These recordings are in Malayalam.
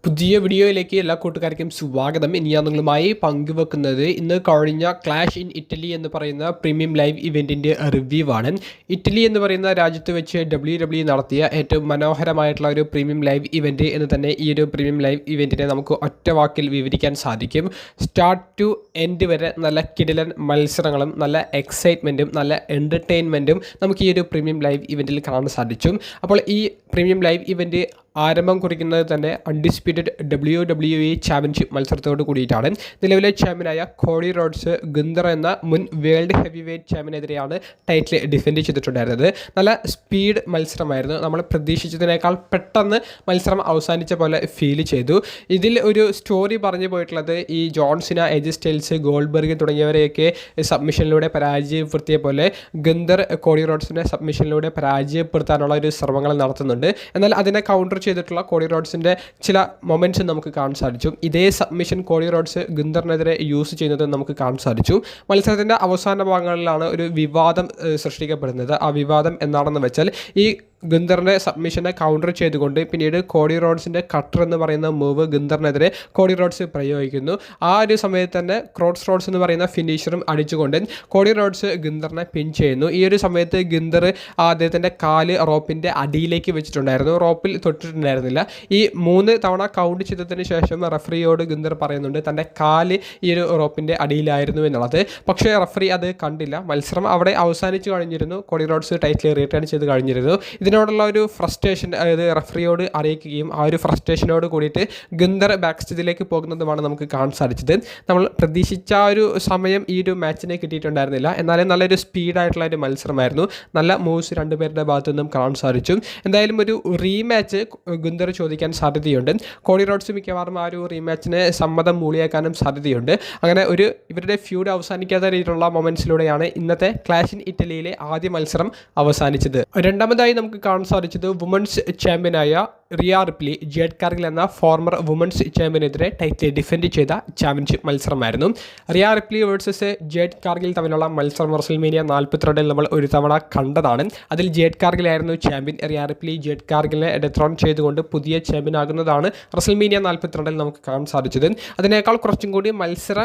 പുതിയ വീഡിയോയിലേക്ക് എല്ലാ കൂട്ടുകാർക്കും സ്വാഗതം. ഇനി ഞാൻ നിങ്ങളുമായി പങ്കുവെക്കുന്നത് ഇന്ന് കഴിഞ്ഞ ക്ലാഷ് ഇൻ ഇറ്റലി എന്ന് പറയുന്ന പ്രീമിയം ലൈവ് ഇവൻറ്റിൻ്റെ റിവ്യൂ ആണ്. ഇറ്റലി എന്ന് പറയുന്ന രാജ്യത്ത് വെച്ച് WWE നടത്തിയ ഏറ്റവും മനോഹരമായിട്ടുള്ള ഒരു പ്രീമിയം ലൈവ് ഇവൻറ്റ് എന്ന് തന്നെ ഈ ഒരു പ്രീമിയം ലൈവ് ഇവൻറ്റിനെ നമുക്ക് ഒറ്റ വാക്കിൽ വിവരിക്കാൻ സാധിക്കും. സ്റ്റാർട്ട് ടു എൻഡ് വരെ നല്ല കിടിലൻ മത്സരങ്ങളും നല്ല എക്സൈറ്റ്മെൻറ്റും നല്ല എൻ്റർടൈൻമെൻറ്റും നമുക്ക് ഈ ഒരു പ്രീമിയം ലൈവ് ഇവൻറ്റിൽ കാണാൻ സാധിച്ചു. അപ്പോൾ ഈ പ്രീമിയം ലൈവ് ഇവൻറ്റ് ആരംഭം കുറിക്കുന്നത് തന്നെ അൺഡിസ്പ്യൂട്ടഡ് WWE ചാമ്പ്യൻഷിപ്പ് മത്സരത്തോട് കൂടിയിട്ടാണ്. നിലവിലെ ചാമ്പ്യനായ കോഡി റോഡ്സ് ഗുന്തർ എന്ന മുൻ വേൾഡ് ഹെവി വെയ്റ്റ് ചാമ്പ്യനെതിരെയാണ് ടൈറ്റിൽ ഡിഫെൻഡ് ചെയ്തിട്ടുണ്ടായിരുന്നത്. നല്ല സ്പീഡ് മത്സരമായിരുന്നു. നമ്മൾ പ്രതീക്ഷിച്ചതിനേക്കാൾ പെട്ടെന്ന് മത്സരം അവസാനിച്ച പോലെ ഫീൽ ചെയ്തു. ഇതിൽ ഒരു സ്റ്റോറി പറഞ്ഞു പോയിട്ടുള്ളത് ഈ ജോൺസിന, എജ് സ്റ്റൈൽസ്, ഗോൾഡ്ബർഗ് തുടങ്ങിയവരെയൊക്കെ സബ്മിഷനിലൂടെ പരാജയപ്പെടുത്തിയ പോലെ ഗുന്തർ കോഡി റോഡ്സിനെ സബ്മിഷനിലൂടെ പരാജയപ്പെടുത്താനുള്ള ഒരു ശ്രമങ്ങൾ നടത്തുന്നുണ്ട്. എന്നാൽ അതിനെ കൗണ്ടർ ചെയ്തിട്ടുള്ള കോഡി റോഡ്സിൻ്റെ ചില മൊമെൻറ്റ്സ് നമുക്ക് കാണാൻ സാധിച്ചു. ഇതേ സബ്മിഷൻ കോഡി റോഡ്സ് ഗുന്തറിനെതിരെ യൂസ് ചെയ്യുന്നത് നമുക്ക് കാണാൻ സാധിച്ചു. മത്സരത്തിൻ്റെ അവസാന ഭാഗങ്ങളിലാണ് ഒരു വിവാദം സൃഷ്ടിക്കപ്പെടുന്നത്. ആ വിവാദം എന്താണെന്ന് വെച്ചാൽ ഈ ഗുന്തറിൻ്റെ സബ്മിഷനെ കൗണ്ടർ ചെയ്തുകൊണ്ട് പിന്നീട് കോഡി റോഡ്സിൻ്റെ കട്ടർ എന്ന് പറയുന്ന മൂവ് ഗുന്തറിനെതിരെ കോഡി റോഡ്സ് പ്രയോഗിക്കുന്നു. ആ ഒരു സമയത്ത് തന്നെ ക്രോസ് റോഡ്സ് എന്ന് പറയുന്ന ഫിനിഷറും അടിച്ചുകൊണ്ട് കോഡി റോഡ്സ് ഗുന്തറിനെ പിൻ ചെയ്യുന്നു. ഈ ഒരു സമയത്ത് ഗുന്തർ അദ്ദേഹത്തിൻ്റെ കാല് റോപ്പിൻ്റെ അടിയിലേക്ക് വെച്ചിട്ടുണ്ടായിരുന്നു. റോപ്പിൽ തൊട്ടിട്ടുണ്ടായിരുന്നില്ല. ഈ 3 തവണ കൗണ്ട് ചെയ്തതിന് ശേഷം റഫറിയോട് ഗുന്തർ പറയുന്നുണ്ട് തൻ്റെ കാല് ഈ ഒരു റോപ്പിൻ്റെ അടിയിലായിരുന്നു എന്നുള്ളത്. പക്ഷേ റഫറി അത് കണ്ടില്ല. മത്സരം അവിടെ അവസാനിച്ച് കഴിഞ്ഞിരുന്നു. കോഡി റോഡ്സ് ടൈറ്റിൽ റിട്ടേൺ ചെയ്ത് കഴിഞ്ഞിരുന്നു. ഇതിനോടുള്ള ഒരു ഫ്രസ്ട്രേഷൻ അതായത് റഫറിയോട് അറിയിക്കുകയും ആ ഒരു ഫ്രസ്ട്രേഷനോട് കൂടിയിട്ട് ഗുന്തർ ബാക്ക് സ്റ്റേജിലേക്ക് പോകുന്നതുമാണ് നമുക്ക് കാണാൻ സാധിച്ചത്. നമ്മൾ പ്രതീക്ഷിച്ച ഒരു സമയം ഈ ഒരു മാച്ചിനെ കിട്ടിയിട്ടുണ്ടായിരുന്നില്ല. എന്നാലും നല്ലൊരു സ്പീഡായിട്ടുള്ള ഒരു മത്സരമായിരുന്നു. നല്ല മൂവ്സ് രണ്ടുപേരുടെ ഭാഗത്തു നിന്നും കാണാൻ സാധിച്ചു. എന്തായാലും ഒരു റീമാച്ച് ഗുന്തർ ചോദിക്കാൻ സാധ്യതയുണ്ട്. കോഡി റോഡ്സ് മിക്കവാറും ആ ഒരു റീമാച്ചിനെ സമ്മതം മൂളിയാക്കാനും സാധ്യതയുണ്ട്. അങ്ങനെ ഒരു ഇവരുടെ ഫ്യൂഡ് അവസാനിക്കാത്ത രീതിയിലുള്ള മൊമെൻറ്റ്സിലൂടെയാണ് ഇന്നത്തെ ക്ലാഷ് ഇൻ ഇറ്റലിയിലെ ആദ്യ മത്സരം അവസാനിച്ചത്. രണ്ടാമതായി നമുക്ക് കാണാൻ സാധിച്ചത് വുമൻസ് ചാമ്പ്യനായ റിയ റിപ്ലി ജേഡ് കാർഗിൽ എന്ന ഫോർമർ വുമൻസ് ചാമ്പ്യനെതിരെ ടൈറ്റിൽ ഡിഫെൻഡ് ചെയ്ത ചാമ്പ്യൻഷിപ്പ് മത്സരമായിരുന്നു. Rhea Ripley versus Jade Cargill തമ്മിലുള്ള മത്സരം റസൽമേനിയ 42 നമ്മൾ ഒരു തവണ കണ്ടതാണ്. അതിൽ ജേഡ് കാർഗിലായിരുന്നു ചാമ്പ്യൻ. റിയ റിപ്ലി ജേഡ് കാർഗിലിനെ ഡെത്രോൺ ചെയ്തുകൊണ്ട് പുതിയ ചാമ്പ്യൻ ആകുന്നതാണ് റസൽമേനിയ 42 നമുക്ക് കാണാൻ സാധിച്ചത്. അതിനേക്കാൾ കുറച്ചും കൂടി മത്സര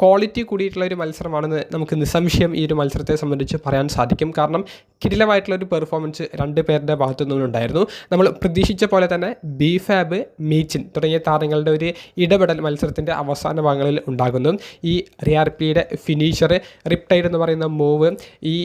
ക്വാളിറ്റി കൂടിയിട്ടുള്ള ഒരു മത്സരമാണെന്ന് നമുക്ക് നിസ്സംശയം ഈ ഒരു മത്സരത്തെ സംബന്ധിച്ച് പറയാൻ സാധിക്കും. കാരണം കിടിലമായിട്ടുള്ളൊരു പെർഫോമൻസ് രണ്ട് പേരുടെ ഭാഗത്തു നിന്നുണ്ടായിരുന്നു. നമ്മൾ പ്രതീക്ഷിച്ച പോലെ തന്നെ ബിഫാബ്, മീച്ചിൻ തുടങ്ങിയ താരങ്ങളുടെ ഒരു ഇടപെടൽ മത്സരത്തിൻ്റെ അവസാന ഭാഗങ്ങളിൽ ഉണ്ടാകുന്നു. ഈ റിയാർപിയുടെ ഫിനിഷർ റിപ്ടൈഡ് എന്ന് പറയുന്ന മൂവ് ഈ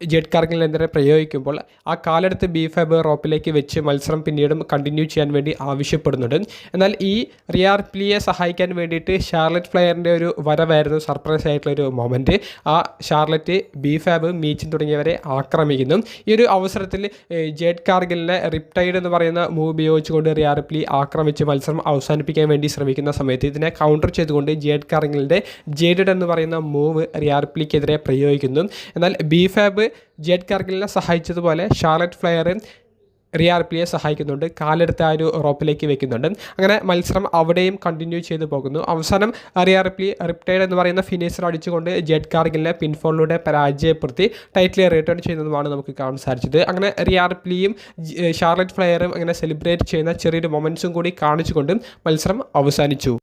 ജെഡ് കാർഗിലിനെതിരെ പ്രയോഗിക്കുമ്പോൾ ആ കാലെടുത്ത് ബിഫാബ് റോപ്പിലേക്ക് വെച്ച് മത്സരം പിന്നീടും കണ്ടിന്യൂ ചെയ്യാൻ വേണ്ടി ആവശ്യപ്പെടുന്നുണ്ട്. എന്നാൽ ഈ റിയാർപ്ലിയെ സഹായിക്കാൻ വേണ്ടിയിട്ട് ഷാർലറ്റ് ഫ്ലെയറിൻ്റെ ഒരു വരവായിരുന്നു സർപ്രൈസ് ആയിട്ടുള്ളൊരു മൊമെൻറ്റ്. ആ ഷാർലറ്റ് ബിഫാബ്, മീച്ചിൻ തുടങ്ങിയവരെ ആക്രമിക്കുന്നു. ഈ ഒരു അവസരത്തിൽ ജെഡ് കാർഗിലിനെ റിപ്ടൈഡ് എന്ന് പറയുന്ന മൂവ് ഉപയോഗിച്ചുകൊണ്ട് റിയാർപ്ലി ആക്രമിച്ച് മത്സരം അവസാനിപ്പിക്കാൻ വേണ്ടി ശ്രമിക്കുന്ന സമയത്ത് ഇതിനെ കൗണ്ടർ ചെയ്തുകൊണ്ട് ജെഡ് കാർഗിലിൻ്റെ ജേഡഡ് എന്ന് പറയുന്ന മൂവ് റിയാർപ്ലിക്കെതിരെ പ്രയോഗിക്കുന്നു. എന്നാൽ ബിഫാബ് ജെഡ് കാർഗിലിനെ സഹായിച്ചതുപോലെ ഷാർലറ്റ് ഫ്ലെയർ റിയാർപിയെ സഹായിക്കുന്നുണ്ട്. കാലെടുത്ത് ആ ഒരു റോപ്പിലേക്ക് വെക്കുന്നുണ്ട്. അങ്ങനെ മത്സരം അവിടെയും കണ്ടിന്യൂ ചെയ്ത് പോകുന്നു. അവസാനം റിയാർപി റിപ്റ്റൈഡ് എന്ന് പറയുന്ന ഫിനിഷർ അടിച്ചുകൊണ്ട് ജെഡ് കാർഗിലിനെ പിൻഫോളിലൂടെ പരാജയപ്പെടുത്തി ടൈറ്റിൽ റിട്ടേൺ ചെയ്യുന്നതുമാണ് നമുക്ക് കാണാൻ സാധിച്ചത്. അങ്ങനെ റിയാർപിയും ഷാർലറ്റ് ഫ്ലെയറും അങ്ങനെ സെലിബ്രേറ്റ് ചെയ്യുന്ന ചെറിയൊരു മൊമെൻറ്റ്സും കൂടി കാണിച്ചുകൊണ്ട് മത്സരം അവസാനിച്ചു.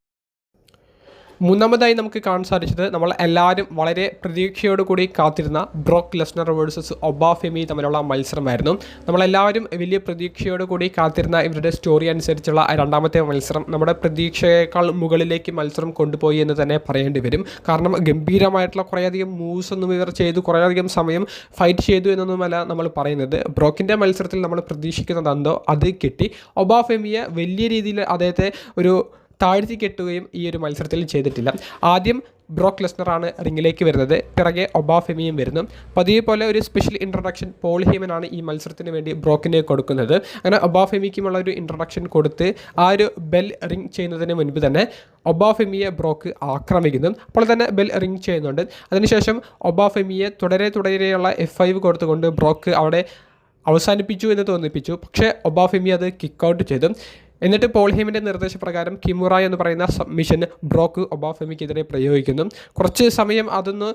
മൂന്നാമതായി നമുക്ക് കാണാൻ സാധിച്ചത് നമ്മൾ എല്ലാവരും വളരെ പ്രതീക്ഷയോടുകൂടി കാത്തിരുന്ന ബ്രോക്ക് ലെസ്നർ വേഴ്സസ് ഒബാഫെമി തമ്മിലുള്ള മത്സരമായിരുന്നു. നമ്മളെല്ലാവരും വലിയ പ്രതീക്ഷയോടുകൂടി കാത്തിരുന്ന ഇവരുടെ സ്റ്റോറി അനുസരിച്ചുള്ള രണ്ടാമത്തെ മത്സരം നമ്മുടെ പ്രതീക്ഷയേക്കാൾ മുകളിലേക്ക് മത്സരം കൊണ്ടുപോയി എന്ന് തന്നെ പറയേണ്ടി വരും. കാരണം ഗംഭീരമായിട്ടുള്ള കുറേയധികം മൂവ്സ് ഒന്നും ഇവർ ചെയ്തു, കുറേയധികം സമയം ഫൈറ്റ് ചെയ്തു എന്നൊന്നുമല്ല നമ്മൾ പറയുന്നത്. ബ്രോക്കിൻ്റെ മത്സരത്തിൽ നമ്മൾ പ്രതീക്ഷിക്കുന്നത് എന്തോ അത് കിട്ടി. ഒബാഫെമിയെ വലിയ രീതിയിൽ അദ്ദേഹത്തെ ഒരു താഴ്ത്തി കെട്ടുകയും ഈ ഒരു മത്സരത്തിൽ ചെയ്തിട്ടില്ല. ആദ്യം ബ്രോക്ക് ലെസ്നറാണ് റിങ്ങിലേക്ക് വരുന്നത്, പിറകെ ഒബാഫെമിയും വരുന്നു. പതിയെ പോലെ ഒരു സ്പെഷ്യൽ ഇൻട്രൊഡക്ഷൻ പോൾ ഹീമനാണ് ഈ മത്സരത്തിന് വേണ്ടി ബ്രോക്കിനെ കൊടുക്കുന്നത്. അങ്ങനെ ഒബാഫെമിക്കുമുള്ള ഒരു ഇൻട്രൊഡക്ഷൻ കൊടുത്ത് ആ ഒരു ബെൽ റിങ് ചെയ്യുന്നതിന് മുൻപ് തന്നെ ഒബാഫെമിയെ ബ്രോക്ക് ആക്രമിക്കുന്നു. അപ്പോൾ തന്നെ ബെൽ റിങ് ചെയ്യുന്നുണ്ട്. അതിനുശേഷം ഒബാഫെമിയെ തുടരെയുള്ള F5 കൊടുത്തുകൊണ്ട് ബ്രോക്ക് അവിടെ അവസാനിപ്പിച്ചു എന്ന് തോന്നിപ്പിച്ചു. പക്ഷേ ഒബാഫെമി അത് കിക്ക് ഔട്ട് ചെയ്തു. എന്നിട്ട് പോൾ ഹേമിൻ്റെ നിർദ്ദേശപ്രകാരം കിമുറ എന്ന് പറയുന്ന സബ്മിഷൻ ബ്രോക്ക് ഒബാഫെമിക്കെതിരെ പ്രയോഗിക്കുന്നു. കുറച്ച് സമയം അതൊന്ന്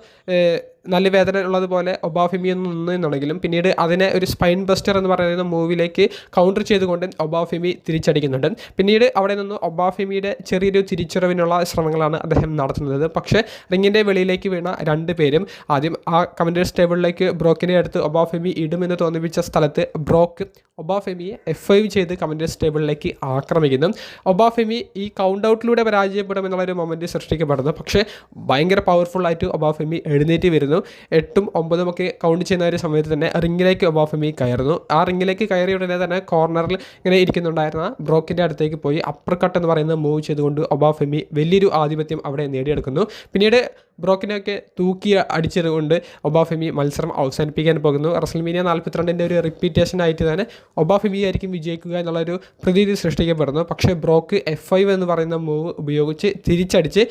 നല്ല വേദന ഉള്ളതുപോലെ ഒബാഫെമി ഒന്ന് നിന്നെന്നുണ്ടെങ്കിലും പിന്നീട് അതിനെ ഒരു സ്പൈൻ ബസ്റ്റർ എന്ന് പറയുന്ന മൂവിലേക്ക് കൗണ്ടർ ചെയ്തുകൊണ്ട് ഒബാഫെമി തിരിച്ചടിക്കുന്നുണ്ട്. പിന്നീട് അവിടെ നിന്ന് ഒബാഫെമിയുടെ ചെറിയൊരു തിരിച്ചറിവിനുള്ള ശ്രമങ്ങളാണ് അദ്ദേഹം നടത്തുന്നത്. പക്ഷേ റിങ്ങിൻ്റെ വെളിയിലേക്ക് വീണ രണ്ടുപേരും ആദ്യം ആ കമൻറ്റേഴ്സ് ടേബിളിലേക്ക് ബ്രോക്കിനെ അടുത്ത് ഒബാഫെമി ഇടുമെന്ന് തോന്നിപ്പിച്ച സ്ഥലത്ത് ബ്രോക്ക് ഒബാഫെമിയെ F5 ചെയ്ത് കമൻറ്റേഴ്സ് ടേബിളിലേക്ക് ആക്രമിക്കുന്നു. ഒബാഫെമി ഈ കൗണ്ട് ഔട്ടിലൂടെ പരാജയപ്പെടുമെന്നുള്ളൊരു മൊമെൻറ്റ് സൃഷ്ടിക്കപ്പെടുന്നു. പക്ഷേ ഭയങ്കര പവർഫുള്ളായിട്ട് ഒബാഫെമി എഴുന്നേറ്റ് വരുന്നു. 8ഉം 9ഉം ഒക്കെ കൗണ്ട് ചെയ്യുന്ന ഒരു സമയത്ത് തന്നെ റിങ്ങിലേക്ക് ഒബാഫെമി കയറുന്നു. ആ റിങ്ങിലേക്ക് കയറിയ ഉടനെ തന്നെ കോർണറിൽ ഇങ്ങനെ ഇരിക്കുന്നുണ്ടായിരുന്ന ബ്രോക്കിൻ്റെ അടുത്തേക്ക് പോയി അപ്പർ കട്ട് എന്ന് പറയുന്ന മൂവ് ചെയ്തുകൊണ്ട് ഒബാഫെമി വലിയൊരു ആധിപത്യം അവിടെ നേടിയെടുക്കുന്നു. പിന്നീട് ബ്രോക്കിനെയൊക്കെ തൂക്കി അടിച്ചതുകൊണ്ട് ഒബാഫെമി മത്സരം അവസാനിപ്പിക്കാൻ പോകുന്നു. റസൽമീനിയ 42ൻ്റെ ഒരു റിപ്പീറ്റേഷൻ ആയിട്ട് തന്നെ ഒബാഫെമി ആയിരിക്കും വിജയിക്കുക എന്നുള്ളൊരു പ്രതീതി സൃഷ്ടിക്കപ്പെടുന്നു. പക്ഷേ ബ്രോക്ക് F5 എന്ന് പറയുന്ന മൂവ് ഉപയോഗിച്ച് തിരിച്ചടിച്ച്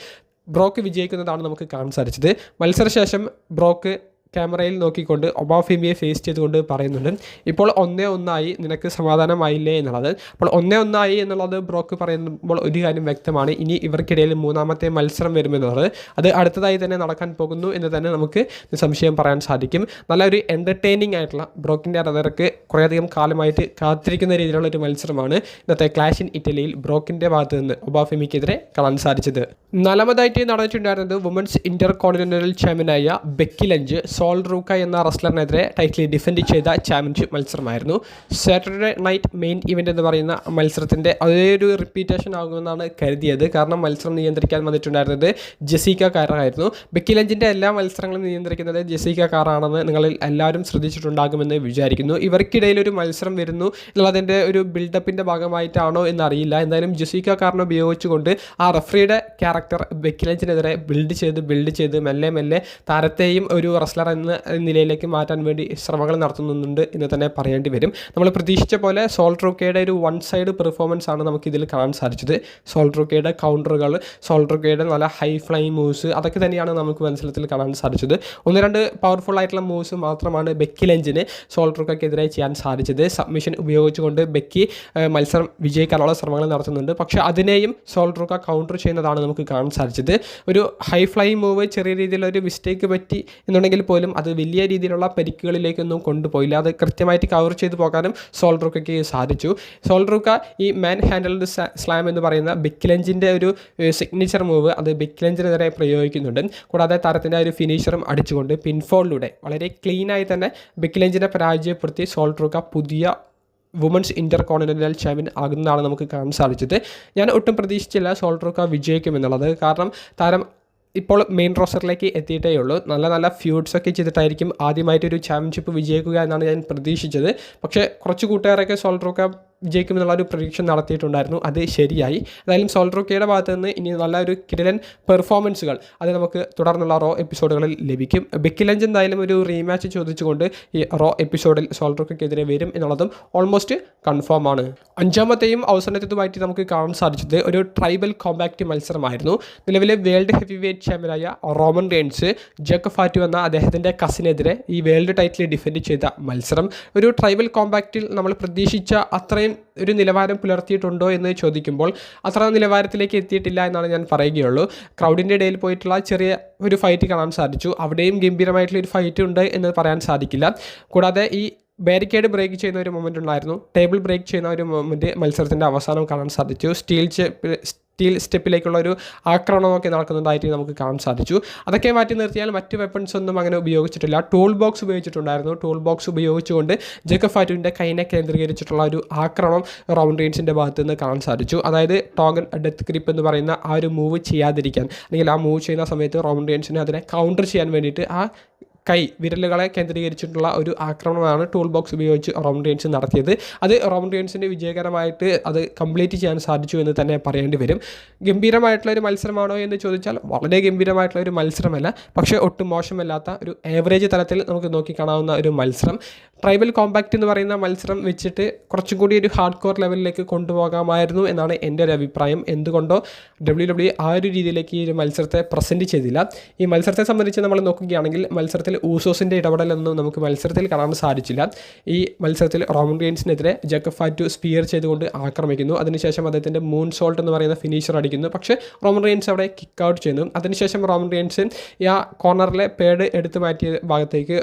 ബ്രോക്ക് വിജയിക്കുന്നതാണ് നമുക്ക് കാണാൻ സാധിച്ചത്. മത്സരശേഷം ബ്രോക്ക് ക്യാമറയിൽ നോക്കിക്കൊണ്ട് ഒബാഫെമിയെ ഫേസ് ചെയ്തുകൊണ്ട് പറയുന്നുണ്ട്, ഇപ്പോൾ 1-1 നിനക്ക് സമാധാനമായില്ലേ എന്നുള്ളത്. അപ്പോൾ 1-1 എന്നുള്ളത് ബ്രോക്ക് പറയുമ്പോൾ ഒരു കാര്യം വ്യക്തമാണ്, ഇനി ഇവർക്കിടയിൽ മൂന്നാമത്തെ മത്സരം വരുമെന്നുള്ളത്. അത് അടുത്തതായി തന്നെ നടക്കാൻ പോകുന്നു എന്ന് തന്നെ നമുക്ക് സംശയം പറയാൻ സാധിക്കും. നല്ലൊരു എൻ്റർടൈനിങ് ആയിട്ടുള്ള ബ്രോക്കിൻ്റെ ആരാധകർക്ക് കുറേയധികം കാലമായിട്ട് കാത്തിരിക്കുന്ന രീതിയിലുള്ള ഒരു മത്സരമാണ് ഇന്നത്തെ ക്ലാഷ് ഇൻ ഇറ്റലിയിൽ ബ്രോക്കിൻ്റെ ഭാഗത്ത് നിന്ന് ഒബാഫെമിക്കെതിരെ കാണാൻ സാധിച്ചത്. നാലാമതായിട്ട് നടന്നിട്ടുണ്ടായിരുന്നത് വുമൻസ് ഇന്റർ കോണ്ടിനെൻ്റൽ ചാമ്പ്യനായ ബെക്കി ലഞ്ച് സോൾ റൂക്ക എന്ന റെസ്ലറിനെതിരെ ടൈറ്റിൽ ഡിഫെൻഡ് ചെയ്ത ചാമ്പ്യൻഷിപ്പ് മത്സരമായിരുന്നു. സാറ്റർഡേ നൈറ്റ് മെയിൻ ഇവൻ്റ് എന്ന് പറയുന്ന മത്സരത്തിൻ്റെ അതേ ഒരു റിപ്പീറ്റേഷൻ ആകുമെന്നാണ് കരുതിയത്. കാരണം മത്സരം നിയന്ത്രിക്കാൻ വന്നിട്ടുണ്ടായിരുന്നത് ജെസിക്ക കാറായിരുന്നു. ബെക്കി ലഞ്ചിൻ്റെ എല്ലാ മത്സരങ്ങളും നിയന്ത്രിക്കുന്നത് ജെസിക്ക കാറാണെന്ന് നിങ്ങളിൽ എല്ലാവരും ശ്രദ്ധിച്ചിട്ടുണ്ടാകുമെന്ന് വിചാരിക്കുന്നു. ഇവർക്കിടയിൽ ഒരു മത്സരം വരുന്നു എന്നുള്ളതിൻ്റെ ഒരു ബിൽഡപ്പിൻ്റെ ഭാഗമായിട്ടാണോ എന്നറിയില്ല. എന്തായാലും ജെസിക്ക കാറിനെ ഉപയോഗിച്ചുകൊണ്ട് ആ റഫറിയുടെ ക്യാരക്ടർ ബെക്കി ലഞ്ചിനെതിരെ ബിൽഡ് ചെയ്ത് മെല്ലെ താരത്തെയും ഒരു റെസ്ലർ എന്ന നിലയിലേക്ക് മാറ്റാൻ വേണ്ടി ശ്രമങ്ങൾ നടത്തുന്നുണ്ട് എന്ന് തന്നെ പറയേണ്ടി വരും. നമ്മൾ പ്രതീക്ഷിച്ച പോലെ സോൾ റൂക്കയുടെ ഒരു വൺ സൈഡ് പെർഫോമൻസ് ആണ് നമുക്കിതിൽ കാണാൻ സാധിച്ചത്. സോൾ റൂക്കയുടെ കൗണ്ടറുകൾ, സോൾ റൂക്കയുടെ നല്ല ഹൈ ഫ്ലൈ മൂവ്സ്, അതൊക്കെ തന്നെയാണ് നമുക്ക് മത്സരത്തിൽ കാണാൻ സാധിച്ചത്. 1-2 പവർഫുൾ ആയിട്ടുള്ള മൂവ്സ് മാത്രമാണ് ബെക്കി ലഞ്ചിന് സോൾ റൂക്കയ്ക്കെതിരെ ചെയ്യാൻ സാധിച്ചത്. സബ്മിഷൻ ഉപയോഗിച്ചുകൊണ്ട് ബെക്കി മത്സരം വിജയിക്കാനുള്ള ശ്രമങ്ങൾ നടത്തുന്നുണ്ട്. പക്ഷേ അതിനെയും സോൾ റൂക്ക കൗണ്ടർ ചെയ്യുന്നതാണ് നമുക്ക് കാണാൻ സാധിച്ചത്. ഒരു ഹൈ ഫ്ലൈ മൂവ് ചെറിയ രീതിയിലൊരു മിസ്റ്റേക്ക് പറ്റി എന്നുണ്ടെങ്കിൽ പോലും അത് വലിയ രീതിയിലുള്ള പരിക്കുകളിലേക്കൊന്നും കൊണ്ടുപോയില്ല. അത് കൃത്യമായിട്ട് കവർ ചെയ്ത് പോകാനും സോൾ റൂക്കയ്ക്ക് സാധിച്ചു. സോൾ റൂക്ക ഈ മാൻ ഹാൻഡിൽഡ് സ്ലാം എന്ന് പറയുന്ന ബെക്കി ലഞ്ചിൻ്റെ ഒരു സിഗ്നേച്ചർ മൂവ് അത് ബെക്കി ലഞ്ചിനെതിരെ പ്രയോഗിക്കുന്നുണ്ട്. കൂടാതെ താരത്തിൻ്റെ ഒരു ഫിനിഷറും അടിച്ചുകൊണ്ട് പിൻഫോളിലൂടെ വളരെ ക്ലീനായി തന്നെ ബെക്കി ലഞ്ചിനെ പരാജയപ്പെടുത്തി സോൾ റൂക്ക പുതിയ വുമൻസ് ഇന്റർ കോണ്ടിനെൻ്റൽ ചാമ്പ്യൻ ആകുന്നതാണ് നമുക്ക് കാണാൻ സാധിച്ചത്. ഞാൻ ഒട്ടും പ്രതീക്ഷിച്ചില്ല സോൾ റൂക്ക വിജയിക്കുമെന്നുള്ളത്. കാരണം താരം ഇപ്പോൾ മെയിൻ റോസ്റ്ററിലേക്ക് എത്തിയിട്ടേ ഉള്ളൂ. നല്ല ഫ്യൂഡ്സൊക്കെ ചെയ്തിട്ടായിരിക്കും ആദ്യമായിട്ടൊരു ചാമ്പ്യൻഷിപ്പ് വിജയിക്കുക എന്നാണ് ഞാൻ പ്രതീക്ഷിച്ചത്. പക്ഷേ കുറച്ച് കൂട്ടുകാരൊക്കെ സോൾ റൂക്ക വിജയിക്കുമെന്നുള്ള ഒരു പ്രഡിക്ഷൻ നടത്തിയിട്ടുണ്ടായിരുന്നു. അത് ശരിയായി. എന്തായാലും സോൾ റൂക്കയുടെ ഭാഗത്ത് നിന്ന് ഇനി നല്ലൊരു കിടിലൻ പെർഫോമൻസുകൾ അത് നമുക്ക് തുടർന്നുള്ള റോ എപ്പിസോഡുകളിൽ ലഭിക്കും. ബെക്കി ലഞ്ച് എന്തായാലും ഒരു റീമാച്ച് ചോദിച്ചുകൊണ്ട് ഈ റോ എപ്പിസോഡിൽ സോൾ റൂക്കയ്ക്കെതിരെ വരും എന്നുള്ളതും ഓൾമോസ്റ്റ് കൺഫേം ആണ്. അഞ്ചാമത്തെയും അവസാനത്തേതുമായിട്ട് നമുക്ക് കാണാൻ സാധിച്ചത് ഒരു ട്രൈബൽ കോമ്പാക്റ്റ് മത്സരമായിരുന്നു. നിലവിലെ വേൾഡ് ഹെവി വെയ്റ്റ് ചാമ്പ്യനായ റോമൻ റെയിൻസ് ജേക്കബ് ഫാറ്റു എന്ന അദ്ദേഹത്തിൻ്റെ കസിനെതിരെ ഈ വേൾഡ് ടൈറ്റിൽ ഡിഫെൻഡ് ചെയ്ത മത്സരം. ഒരു ട്രൈബൽ കോമ്പാക്റ്റിൽ നമ്മൾ പ്രതീക്ഷിച്ച അത്രയും ഒരു നിലവാരം പുലർത്തിയിട്ടുണ്ടോ എന്ന് ചോദിക്കുമ്പോൾ അത്ര നിലവാരത്തിലേക്ക് എത്തിയിട്ടില്ല എന്നാണ് ഞാൻ പറയുകയുള്ളൂ. ക്രൗഡിൻ്റെ ഇടയിൽ പോയിട്ടുള്ള ചെറിയ ഒരു ഫൈറ്റ് കാണാൻ സാധിച്ചു. അവിടെയും ഗംഭീരമായിട്ടുള്ളൊരു ഫൈറ്റ് ഉണ്ട് എന്ന് പറയാൻ സാധിക്കില്ല. കൂടാതെ ഈ ബാരിക്കേഡ് ബ്രേക്ക് ചെയ്യുന്ന ഒരു മൊമെൻ്റ് ഉണ്ടായിരുന്നു. ടേബിൾ ബ്രേക്ക് ചെയ്യുന്ന ഒരു മൊമെൻറ്റ് മത്സരത്തിൻ്റെ അവസാനം കാണാൻ സാധിച്ചു. സ്റ്റീൽ സ്റ്റെപ്പിലേക്കുള്ള ഒരു ആക്രമണമൊക്കെ നടക്കുന്നതായിട്ട് നമുക്ക് കാണാൻ സാധിച്ചു. അതൊക്കെ മാറ്റി നിർത്തിയാൽ മറ്റ് വെപ്പൺസ് ഒന്നും അങ്ങനെ ഉപയോഗിച്ചിട്ടില്ല. ടൂൾ ബോക്സ് ഉപയോഗിച്ചിട്ടുണ്ടായിരുന്നു. ടൂൾ ബോക്സ് ഉപയോഗിച്ചുകൊണ്ട് ജേക്കബ് ഫാറ്റുവിൻ്റെ കൈനെ കേന്ദ്രീകരിച്ചിട്ടുള്ള ഒരു ആക്രമണം റോമൻ റെയിൻസിൻ്റെ ഭാഗത്ത് നിന്ന് കാണാൻ സാധിച്ചു. അതായത് ടോഗൻ ഡെത്ത് ഗ്രിപ്പ് എന്ന് പറയുന്ന ആ ഒരു മൂവ് ചെയ്യാതിരിക്കാൻ, അല്ലെങ്കിൽ ആ മൂവ് ചെയ്യുന്ന സമയത്ത് റോമൻ റെയിൻസിനെ അതിനെ കൗണ്ടർ ചെയ്യാൻ വേണ്ടിയിട്ട് ആ വിരലുകളെ കേന്ദ്രീകരിച്ചിട്ടുള്ള ഒരു ആക്രമണമാണ് ടൂൾ ബോക്സ് ഉപയോഗിച്ച് റോമൻ റെയിൻസ് നടത്തിയത്. അത് റോമൻ റെയിൻസിന് വിജയകരമായിട്ട് അത് കംപ്ലീറ്റ് ചെയ്യാൻ സാധിച്ചു എന്ന് തന്നെ പറയേണ്ടി വരും. ഗംഭീരമായിട്ടുള്ള ഒരു മത്സരമാണോ എന്ന് ചോദിച്ചാൽ വളരെ ഗംഭീരമായിട്ടുള്ള ഒരു മത്സരമല്ല, പക്ഷേ ഒട്ടും മോശമല്ലാത്ത ഒരു ആവറേജ് തലത്തിൽ നമുക്ക് നോക്കിക്കാണാവുന്ന ഒരു മത്സരം. ട്രൈബൽ കോമ്പാക്റ്റ് എന്ന് പറയുന്ന മത്സരം വെച്ചിട്ട് കുറച്ചും കൂടി ഒരു ഹാർഡ് കോർ ലെവലിലേക്ക് കൊണ്ടുപോകാമായിരുന്നു എന്നാണ് എൻ്റെ ഒരു അഭിപ്രായം. എന്തുകൊണ്ടോ WWE ആ ഒരു രീതിയിലേക്ക് ഈ ഒരു മത്സരത്തെ പ്രസൻറ്റ് ചെയ്തില്ല. ഈ മത്സരത്തെ സംബന്ധിച്ച് നമ്മൾ നോക്കുകയാണെങ്കിൽ മത്സരത്തിൽ മത്സരത്തിൽ ഊസോസിൻ്റെ ഇടപെടലൊന്നും നമുക്ക് മത്സരത്തിൽ കാണാൻ സാധിച്ചില്ല. ഈ മത്സരത്തിൽ റോമൻ റെയിൻസിനെതിരെ ജേക്കബ് ഫാറ്റു സ്പിയർ ചെയ്തുകൊണ്ട് ആക്രമിക്കുന്നു. അതിനുശേഷം അദ്ദേഹത്തിൻ്റെ മൂൺ സോൾട്ട് എന്ന് പറയുന്ന ഫിനിഷർ അടിക്കുന്നു. പക്ഷേ റോമൻ റെയിൻസ് അവിടെ കിക്ക് ഔട്ട് ചെയ്യുന്നു. അതിനുശേഷം റോമൻ റെയിൻസ് ആ കോർണറിലെ പേഡ് എടുത്തു മാറ്റിയ ഭാഗത്തേക്ക്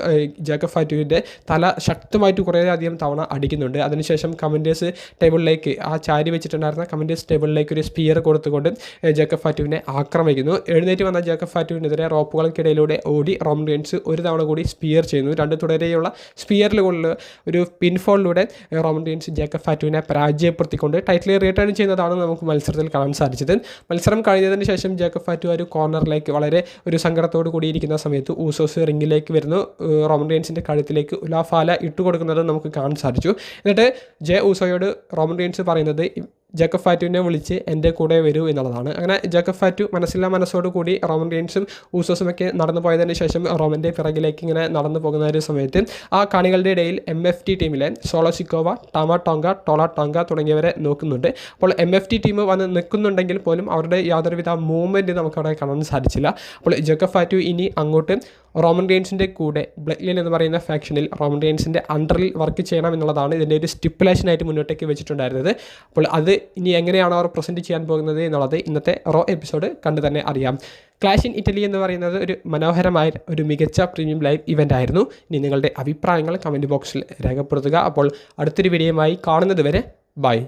ജേക്കബ് ഫാറ്റുവിൻ്റെ തല ശക്തമായിട്ട് കുറേയധികം തവണ അടിക്കുന്നുണ്ട്. അതിനുശേഷം കമൻറ്റേഴ്സ് ടേബിളിലേക്ക് ആ ചാരി വെച്ചിട്ടുണ്ടായിരുന്ന കമൻറ്റേഴ്സ് ടേബിളിലേക്ക് ഒരു സ്പിയർ കൊടുത്തുകൊണ്ട് ജേക്കബ് ഫാറ്റുവിനെ ആക്രമിക്കുന്നു. എഴുന്നേറ്റ് വന്ന ജേക്കബ് ഫാറ്റുവിനെതിരെ റോപ്പുകൾക്കിടയിലൂടെ ഓടി റോമൻ റെയിൻസ് ഒരു തവണ കൂടി സ്പിയർ ചെയ്യുന്നു. 2 തുടരെയുള്ള സ്പിയറിലുള്ള ഒരു പിൻഫോളിലൂടെ റോമൻ റെയിൻസ് ജേക്കബ് ഫാറ്റുവിനെ പരാജയപ്പെടുത്തിക്കൊണ്ട് ടൈറ്റിൽ റിട്ടേൺ ചെയ്യുന്നതാണ് നമുക്ക് മത്സരത്തിൽ കാണാൻ സാധിച്ചത്. മത്സരം കഴിഞ്ഞതിന് ശേഷം ജേക്കബ് ഫാറ്റു ഒരു കോർണറിലേക്ക് വളരെ ഒരു സങ്കടത്തോട് കൂടിയിരിക്കുന്ന സമയത്ത് ഊസോസ് റിംഗിലേക്ക് വരുന്നു. റോമൻ റെയിൻസിൻ്റെ കഴുത്തിലേക്ക് ഉലാഫാല ഇട്ടുകൊടുക്കുന്നത് നമുക്ക് കാണാൻ സാധിച്ചു. എന്നിട്ട് ജെ ഊസോയോട് റോമൻ റെയിൻസ് പറയുന്നത് ജേക്കബ് ഫാറ്റുവിനെ വിളിച്ച് എൻ്റെ കൂടെ വരൂ എന്നുള്ളതാണ്. അങ്ങനെ ജേക്കബ് ഫാറ്റു മനസ്സില്ലാ മനസ്സോടു കൂടി റോമൻ റെയിൻസും ഊസോസുമൊക്കെ നടന്നു പോയതിന് ശേഷം റോമൻ്റെ പിറകിലേക്ക് ഇങ്ങനെ നടന്നു പോകുന്ന ഒരു സമയത്ത് ആ കാണികളുടെ ഇടയിൽ MFT ടീമിലെ സോളോ സിക്കോവ, ടാമ ടോങ്ക, ടോള ടോങ്ക തുടങ്ങിയവരെ നോക്കുന്നുണ്ട്. അപ്പോൾ MFT ടീം വന്ന് നിൽക്കുന്നുണ്ടെങ്കിൽ പോലും അവരുടെ യാതൊരുവിധ മൂവ്മെൻറ്റ് നമുക്കവിടെ കാണാൻ സാധിച്ചില്ല. അപ്പോൾ ജേക്കബ് ഫാറ്റു ഇനി അങ്ങോട്ട് റോമൻ റെയിൻസിൻ്റെ കൂടെ ബ്ലഡ് ലൈൻ എന്ന് പറയുന്ന ഫാക്ഷനിൽ റോമൻ റെയിൻസിൻ്റെ അണ്ടറിൽ വർക്ക് ചെയ്യണം എന്നുള്ളതാണ് ഇതിൻ്റെ ഒരു സ്റ്റിപ്പുലേഷനായിട്ട് മുന്നോട്ടേക്ക് വെച്ചിട്ടുണ്ടായിരുന്നത്. അപ്പോൾ അത് ഇനി എങ്ങനെയാണ് അവർ പ്രസൻറ്റ് ചെയ്യാൻ പോകുന്നത് എന്നുള്ളത് ഇന്നത്തെ റോ എപ്പിസോഡ് കണ്ടു തന്നെ അറിയാം. ക്ലാഷ് ഇൻ ഇറ്റലി എന്ന് പറയുന്നത് ഒരു മനോഹരമായ ഒരു മികച്ച പ്രീമിയം ലൈവ് ഇവൻ്റ് ആയിരുന്നു. ഇനി നിങ്ങളുടെ അഭിപ്രായങ്ങൾ കമൻറ്റ് ബോക്സിൽ രേഖപ്പെടുത്തുക. അപ്പോൾ അടുത്തൊരു വീഡിയോയുമായി കാണുന്നത് വരെ ബൈ.